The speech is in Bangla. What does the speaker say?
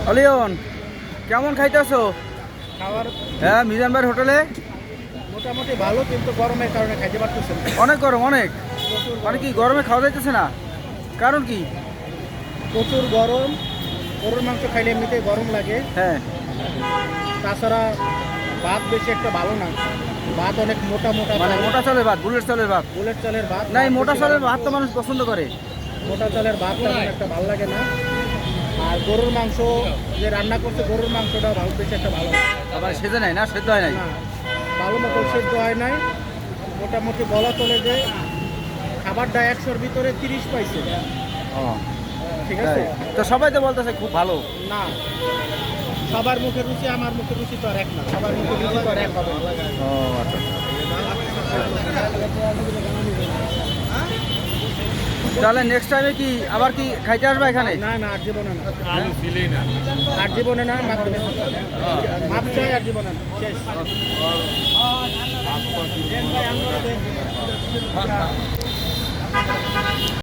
অলিয়ন কেমন খাইতেছো? খাবার হ্যাঁ মিজান ভাইয়ের হোটেলে মোটামুটি ভালো, কিন্তু গরমের কারণে খাইতে পারতেছে না। অনেক গরম, অনেক প্রচুর মানে কি গরমে খাওয়া যাইতেছে না? কারণ কি? প্রচুর গরম। গরুর মাংস খাইলে এমনিতেই গরম লাগে। হ্যাঁ তাছাড়া ভাত বেশি একটা ভালো না। ভাত অনেক মোটা মোটা, মানে মোটা চালের ভাত, বুলেট চালের ভাত। বুলেট চালের ভাত না এই মোটা বেশি চালের ভালো। ভাত তো মানুষ পছন্দ করে। মোটা চালের ভাত তেমন একটা ভালো লাগে না। আর গরুর মাংস যে রান্না করছে, গরুর মাংসটা ভালো, বেশি একটা ভালো না। আবার সেজে নাই না, সেদ্ধ হয় নাই। না, ভালো মতো সেদ্ধ হয় নাই। মোটামুটি বলা চলে যে খাবারটা 100-র ভিতরে 30 পাইছে। ও ঠিক আছে। তাই। তো সবাই তো বলতেছে খুব ভালো। না, সবার মুখের রুচি আমার মুখের রুচি তো আর এক না। সবার মুখের রুচি তো আর এক হবে না। ও আচ্ছা। তাহলে নেক্সট টাইমে কি আবার কি খাইতে আসবে এখানে? না না, আর জীবনে না। আর জীবনে না, মাপ চাই, আর জীবনে না, শেষ।